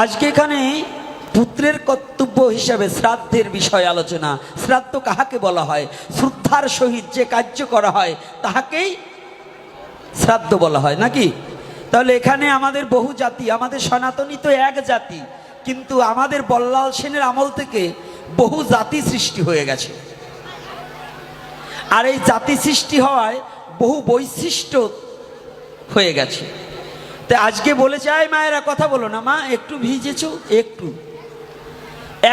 আজকে এখানে পুত্রের কর্তব্য হিসাবে শ্রাদ্ধের বিষয় আলোচনা। শ্রাদ্ধ কাহাকে বলা হয়? শ্রদ্ধার সহিত যে কার্য করা হয় তাহাকেই শ্রাদ্ধ বলা হয় নাকি? তাহলে এখানে আমাদের বহু জাতি, আমাদের সনাতনী তো এক জাতি, কিন্তু আমাদের বল্লাল সেনের আমল থেকে বহু জাতি সৃষ্টি হয়ে গেছে। আর এই জাতি সৃষ্টি হওয়ায় বহু বৈশিষ্ট্য হয়ে গেছে। তো আজকে বলেছে, আয় মায়েরা কথা বলো না, মা একটু ভিজেছো একটু।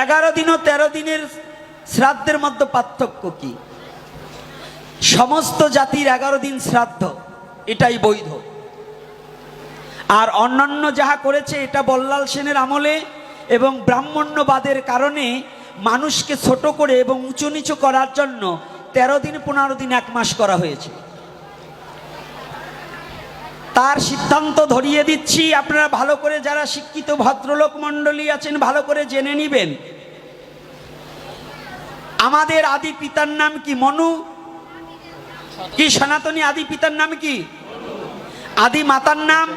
11 দিন ও 13 দিনের শ্রাদ্ধের মধ্যে পার্থক্য কি? সমস্ত জাতির 11 দিন শ্রাদ্ধ, এটাই বৈধ। আর অন্যান্য যাহা করেছে এটা বল্লাল সেনের আমলে এবং ব্রাহ্মণ্যবাদের কারণে মানুষকে ছোট করে এবং উঁচু নিচু করার জন্য 13 দিন 15 দিন 1 মাস করা হয়েছে। তার সিদ্ধান্ত ধরিয়ে দিচ্ছি, আপনারা ভালো করে, যারা শিক্ষিত ভদ্রলোক মণ্ডলী আছেন ভালো করে জেনে নিবেন। আমাদের আদি পিতার নাম কি? মনু। কি সনাতনী আদি পিতার নাম কি? আদি মাতার নাম?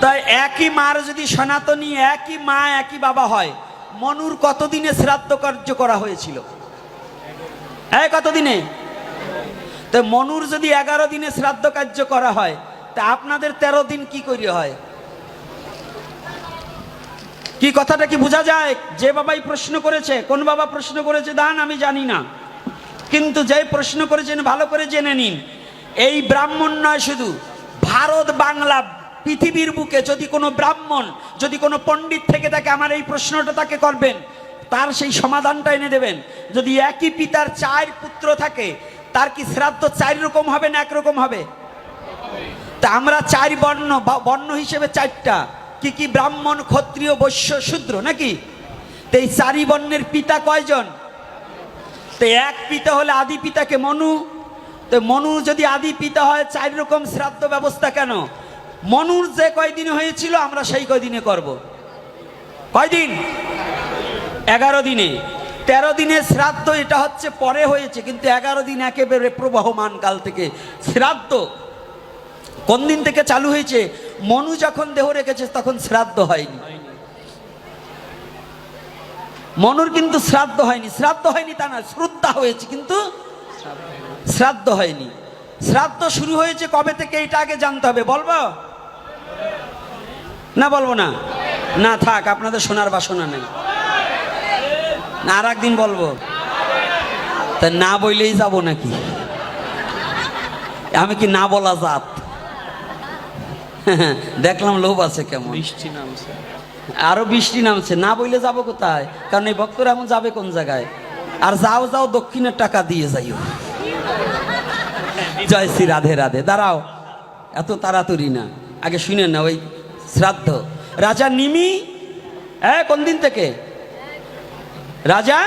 তাই একই মার যদি সনাতনী, একই মা একই বাবা হয়, মনুর কতদিনে শ্রাদ্ধ কার্য করা হয়েছিল? কতদিনে? তো মনুর যদি 11 দিনে শ্রাদ্ধ কার্য করা হয়, তা আপনাদের 13 দিন কি করে হয়? কি কথাটা কি বোঝা যায়? যে বাবাই প্রশ্ন করেছে, কোন বাবা প্রশ্ন করেছে দান আমি জানি না, কিন্তু যে প্রশ্ন করেছেন ভালো করে জেনে নিন। এই ব্রাহ্মণ নয়, শুধু ভারত বাংলা পৃথিবীর বুকে যদি কোনো ব্রাহ্মণ, যদি কোনো পণ্ডিত থেকে থাকে, আমার এই প্রশ্নটা তাকে করবেন, তার সেই সমাধানটা এনে দেবেন। যদি একই পিতার 4 পুত্র থাকে, তার কি শ্রাদ্ধ 4 রকম হবে না 1 রকম হবে? তা আমরা 4 বর্ণ, বর্ণ হিসেবে 4টা, কি কি? ব্রাহ্মণ, ক্ষত্রিয়, বৈশ্য, শূদ্র নাকি? তো এই 4 বর্ণের পিতা কয়জন? তো এক পিতা হলে আদি পিতাকে মনু। তো মনু যদি আদি পিতা হয়, 4 রকম শ্রাদ্ধ ব্যবস্থা কেন? মনুর যে কয়দিন হয়েছিল আমরা সেই কয়দিনে করব। কয়দিন? 11 দিনে। 13 দিনের শ্রাদ্ধ এটা হচ্ছে পরে হয়েছে, কিন্তু 11 দিন একেবারে প্রবহমান কাল থেকে শ্রাদ্ধ। কোন দিন থেকে চালু হয়েছে? মনু যখন দেহ রেখেছে তখন শ্রাদ্ধ হয়নি। মনুর কিন্তু শ্রাদ্ধ হয়নি। শ্রাদ্ধ হয়নি তা না, শ্রদ্ধা হয়েছে কিন্তু শ্রাদ্ধ হয়নি। শ্রাদ্ধ শুরু হয়েছে কবে থেকে এটা আগে জানতে হবে। বলবো না? বলবো না? না থাক, আপনাদের শোনার বাসনা নেই। না আর একদিন বলবো? তা না বললেই যাব নাকি? আমি কি না বলা জাত? দেখলাম লোভ আছে কেমন। বৃষ্টি নামছে, আরো বৃষ্টি নামছে, না বইলে যাব কোথায়? কারণ এই ভক্তরা এমন যাবে কোন জায়গায়? আর যাও যাও দক্ষিণের টাকা দিয়ে যাইও। জয় শ্রী রাধে রাধে। দাঁড়াও, এত তাড়াতাড়ি না, আগে শুনে না। ওই শ্রাদ্ধ রাজা নিমি কোন দিন থেকে? রাজা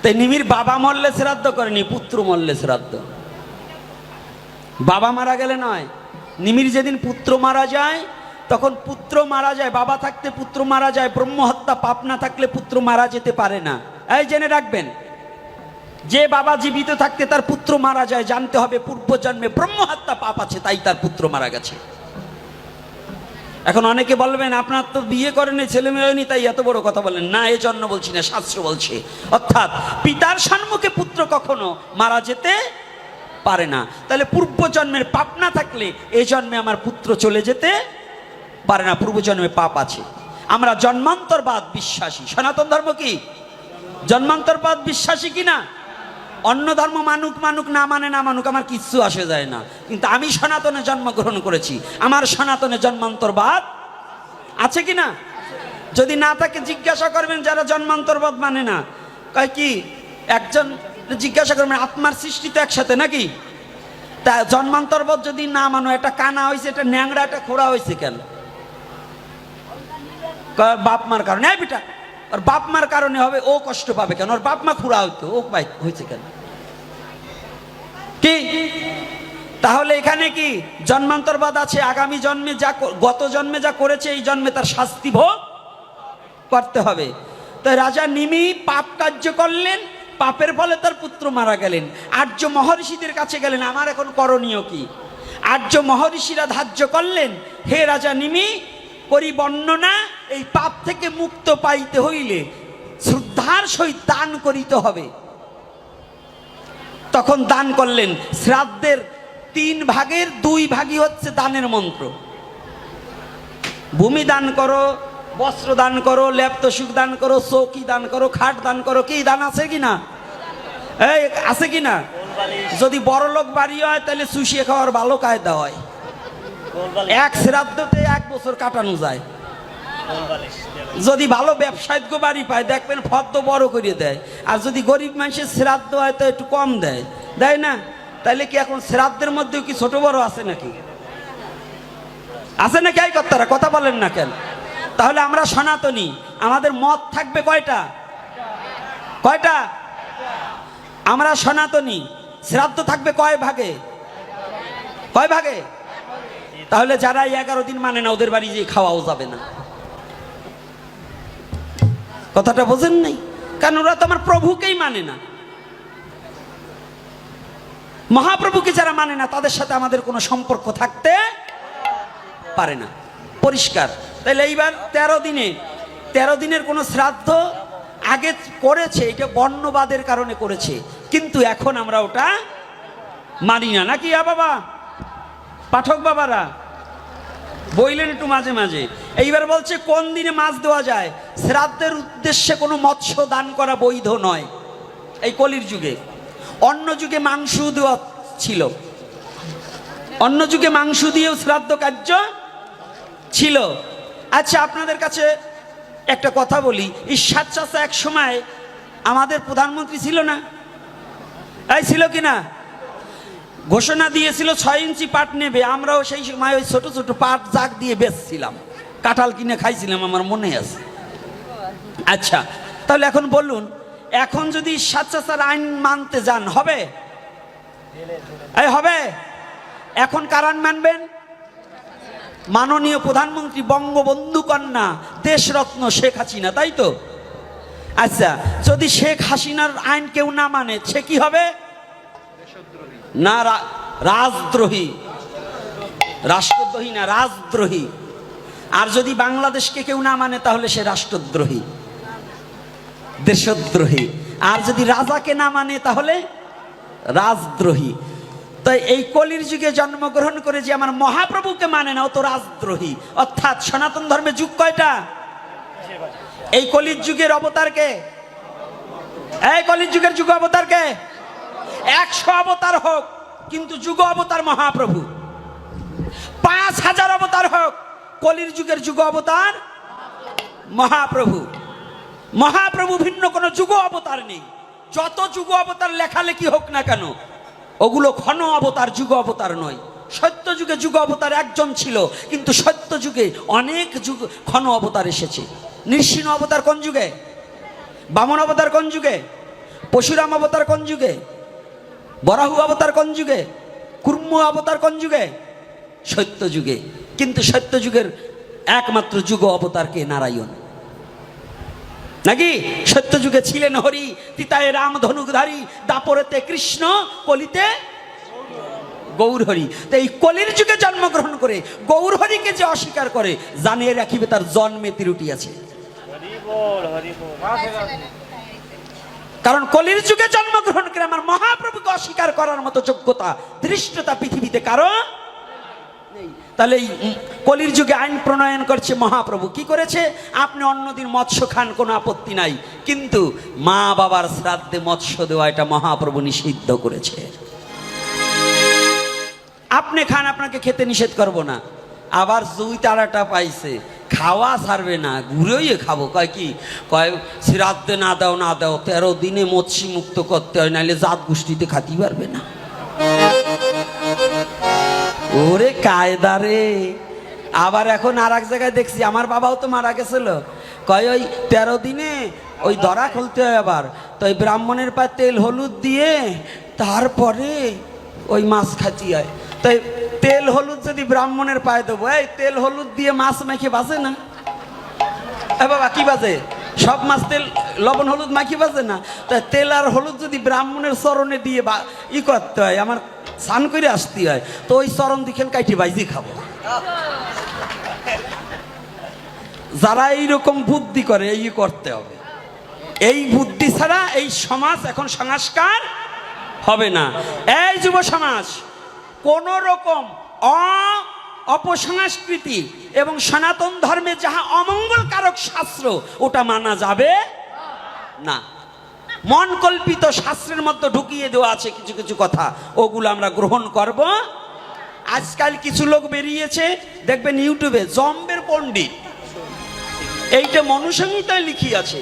তাই নিমির বাবা মরলে শ্রাদ্ধ করেনি, পুত্র মরলে শ্রাদ্ধ। বাবা মারা গেলে নয়। নিমির যেদিন পুত্র মারা যায়, তখন পুত্র মারা যায়, বাবা থাকতে পুত্র মারা যায়। ব্রহ্মহত্যা পাপ না থাকলে পুত্র মারা যেতে পারে না। এই জেনে রাখবেন, যে বাবা জীবিত থাকতে তার পুত্র মারা যায়, জানতে হবে পূর্বজন্মে ব্রহ্মহত্যা পাপ আছে, তাই তার পুত্র মারা গেছে। এখন অনেকে বলবেন আপনার তো বিয়ে করেনি, ছেলে মেয়ে হয়নি, তাই এত বড় কথা বলেন। না, এই জন্য বলছি না, শাস্ত্র বলছে। অর্থাৎ পিতার সম্মুখে পুত্র কখনো মারা যেতে পারে না। তাহলে পূর্বজন্মের পাপ না থাকলে এই জন্মে আমার পুত্র চলে যেতে পারে না, পূর্বজন্মে পাপ আছে। আমরা জন্মান্তরবাদ বিশ্বাসী। সনাতন ধর্ম কি জন্মান্তরবাদ বিশ্বাসী কিনা? অন্য ধর্ম মানুক মানুক, না মানে না মানুক, আমার কিচ্ছু আসে যায় না, কিন্তু আমি সনাতনে জন্মগ্রহণ করেছি। আমার সনাতনে জন্মান্তরবাদ আছে কিনা? যদি না থাকে জিজ্ঞাসা করবেন যারা জন্মান্তরবাদ মানে না। কয় কি? একজন জিজ্ঞাসা করবেন, আত্মার সৃষ্টি তো একসাথে নাকি? তা জন্মান্তরবাদ যদি না মানো, এটা কানা হয়েছে, এটা ন্যাংরা, এটা খোড়া হয়েছে কেন? বাপ মার কারণে। বেটা, ওর বাপ মার কারণে হবে, ও কষ্ট পাবে কেন? ওর বাপ মা খুঁড়া হইতো, ও ভাই হয়েছে কেন? কি তাহলে এখানে কি জন্মান্তরবাদ আছে? আগামী জন্মে যা, গত জন্মে যা করেছে এই জন্মে তার শাস্তি ভোগ করতে হবে। তাই রাজা নিমি পাপ কার্য করলেন, পাপের ফলে তার পুত্র মারা গেলেন। আর্য মহর্ষিদের কাছে গেলেন, আমার এখন করণীয় কি? আর্য মহর্ষিরা ধার্য করলেন, হে রাজা নিমি, করি বর্ণনা, এই পাপ থেকে মুক্ত পাইতে হইলে শ্রদ্ধার সহিত দান করিতে হবে। তখন দান করলেন। শ্রাদ্ধের 3 ভাগের 2 ভাগই হচ্ছে দানের মন্ত্র। ভূমি দান করো, বস্ত্র দান করো, লেপ্তসুখ দান করো, চৌকি দান করো, খাট দান করো। কি দান আছে কিনা? এই আছে কিনা? যদি বড় লোক বাড়ি হয় তাহলে চুষিয়ে খাওয়ার ভালো কায়দা হয়। এক শ্রাদ্ধতে 1 বছর কাটানো যায়। যদি ভালো ব্যবসায়িক বাড়ি পায় দেখবেন ফদ্দ বড় করে দেয়। আর যদি গরিব মানুষের শ্রাদ্ধ হয় তো একটু কম দেয়, দেয় না? তাহলে কি এখন শ্রাদ্ধের মধ্যেও কি ছোট বড় আছে নাকি? আছে নাকি? এই কর্তারা কথা বলেন না কেন? তাহলে আমরা সনাতনী, আমাদের মত থাকবে কয়টা? কয়টা? আমরা সনাতনী, শ্রাদ্ধ থাকবে কয় ভাগে? কয় ভাগে? তাহলে যারা 11 দিন মানে না ওদের বাড়ি যেয়ে খাওয়াও যাবে না। কথাটা বোঝেন নাই? কারণ ওরা তো আমার প্রভুকেই মানে না। মহাপ্রভুকে যারা মানে না তাদের সাথে আমাদের কোনো সম্পর্ক থাকতে পারে না। পরিষ্কার। তাহলে এইবার 13 দিনের কোনো শ্রাদ্ধ আগে করেছে, এটা বর্ণবাদের কারণে করেছে, কিন্তু এখন আমরা ওটা মানি না, নাকি? বাবা পাঠক বাবারা বইলেন একটু মাঝে মাঝে। এইবার বলছে কোন দিনে মাছ দেওয়া যায়? শ্রাদ্ধের উদ্দেশ্যে কোনো মৎস্য দান করা বৈধ নয় এই কলির যুগে। অন্য যুগে মাংস দেওয়া ছিল, অন্য যুগে মাংস দিয়েও শ্রাদ্ধ কার্য ছিল। আচ্ছা, আপনাদের কাছে একটা কথা বলি, ঈশ্বর চাচা এক সময় আমাদের প্রধানমন্ত্রী ছিল না? এই ছিল কিনা? ঘোষণা দিয়েছিল 6 ইঞ্চি পাট নেবে। আমরাও সেই সময় ওই ছোট ছোট পাট জাগ দিয়ে বেচছিলাম, কাঁঠাল কিনে খাইছিলাম, আমার মনে আছে। আচ্ছা, তাহলে এখন বলুন, এখন যদি ঈশ্বর চাচার আইন মানতে যান হবে? এই হবে? এখন কার আইন মানবেন? মাননীয় প্রধানমন্ত্রী বঙ্গবন্ধু কন্যা দেশরত্ন শেখ হাসিনা, তাই তো? আচ্ছা, যদি শেখ হাসিনার আইন কেউ না মানে সে কি হবে? না, রাজদ্রোহী। রাষ্ট্রদ্রোহী না, রাজদ্রোহী। আর যদি বাংলাদেশকে কেউ না মানে তাহলে সে রাষ্ট্রদ্রোহী, দেশদ্রোহী। আর যদি রাজাকে না মানে তাহলে রাজদ্রোহী। তাই এই কলির যুগে জন্মগ্রহণ করে যে আমার মহাপ্রভুকে মানে না, ও তো রাজদ্রোহী। অর্থাৎ সনাতন ধর্মের যুগ কয়টা? এই কলির যুগের অবতারকে, এই কলির যুগের যুগ অবতারকে 100 অবতার হোক, কিন্তু যুগ অবতার মহাপ্রভু। 5000 অবতার হোক, কলির যুগের যুগ অবতার মহাপ্রভু। মহাপ্রভু ভিন্ন কোনো যুগ অবতার নেই। যত যুগ অবতার লেখালেখি হোক না কেন, ওগুলো ক্ষণ অবতার, যুগ অবতার নয়। সত্য যুগে যুগ অবতার একজন ছিল, কিন্তু সত্য যুগে অনেক যুগ ক্ষণ অবতার এসেছে। নৃসিংহ অবতার কোন যুগে? বামন অবতার কোন যুগে? পরশুরাম অবতার কোন যুগে? বরাহু অবতার কোন যুগে? কুর্ম অবতার কোন যুগে? সত্য যুগে। কিন্তু সত্য যুগের একমাত্র যুগ অবতার কে? নারায়ণ, নাকি? সত্য যুগে ছিলেন হরি, তিতায় রাম ধনুকধারী, দাপরেতে কৃষ্ণ, কলিতে গৌর হরি। তো এই কলির যুগে জন্মগ্রহণ করে গৌর হরিকে যে অস্বীকার করে, জানিয়ে রাখিবে তার জন্মে ত্রুটি আছে। কারণ কলির যুগে জন্মগ্রহণ করে আমার মহাপ্রভুকে অস্বীকার করার মতো যোগ্যতা, ধৃষ্টতা পৃথিবীতে কারো নেই। তাহলে এই কলির যুগে আইন প্রণয়ন করছে মহাপ্রভু। কি করেছে? আপনি অন্যদিন মৎস্য খান, কোনো আপত্তি নাই, কিন্তু মা বাবার শ্রাদ্ধে মৎস্য দেওয়া এটা মহাপ্রভু নিষিদ্ধ করেছে। আপনি খান, আপনাকে খেতে নিষেধ করব না। আবার 2 তারাটা পাইছে, খাওয়া ছাড়বে না, ঘুরেই খাবো। কয় কি? কয় শ্রাদ্ধে না দাও, না দাও, 13 দিনে মৎস্য মুক্ত করতে হয়, নাহলে জাত গোষ্ঠীতে খাতে পারবে না। ওরে কায়দা রে! আবার এখন আর এক জায়গায় দেখছি, আমার বাবাও তো মারা গেছিল, কয় ওই 13 দিনে ওই ধরা খুলতে হয়। আবার তো ওই ব্রাহ্মণের পায়ে তেল হলুদ দিয়ে তারপরে ওই মাছ খাতি হয়। তাই তেল হলুদ যদি ব্রাহ্মণের পায়ে দেবো, এই তেল হলুদ দিয়ে মাছ মেখে বাজে না? বাবা কি বাজে? সব মাছ তেল লবণ হলুদ মাখি বাজে না? তাই তেল আর হলুদ যদি ব্রাহ্মণের চরণে দিয়ে ই করতে হয়, আমার স্নান করে আসতে হয়, তো ওই চরণ দিকেন কাইটি বাইজি খাবো। যারা এইরকম বুদ্ধি করে এই করতে হবে। এই বুদ্ধি ছাড়া এই সমাজ এখন সংস্কার হবে না। এই যুব সমাজ, কোন রকম অপসংস্কৃতি এবং সনাতন ধর্মে যাহা অমঙ্গলকারক শাস্ত্র ওটা মানা যাবে না। মন কল্পিত শাস্ত্রের মধ্যে ঢুকিয়ে দেওয়া আছে কিছু কিছু কথা, ওগুলো আমরা গ্রহণ করব। আজকাল কিছু লোক বেরিয়েছে দেখবেন ইউটিউবে, জম্বের পণ্ডিত, এইটা মনুসংহিতায় লিখি আছে।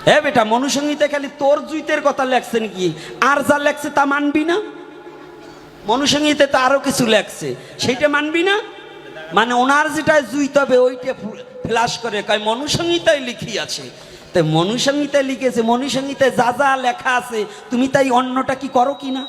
হ্যাঁ বেটা, মনুসংহিতা খালি তোর জুইতের কথা লেখছে নাকি? আর যা লেখছে তা মানবি না? মনুসংহিতে তো আরো কিছু লেখছে, সেইটা মানবি না? মানে ওনার যেটা জুইতে হবে ওইটা ফ্ল্যাশ করে কয় মনুসংহিতায় লিখি আছে। তাই মনুসংহিতায় লিখেছে, মনুসংহিতায় যা যা লেখা আছে তুমি তাই অন্যটা কি করো কি না?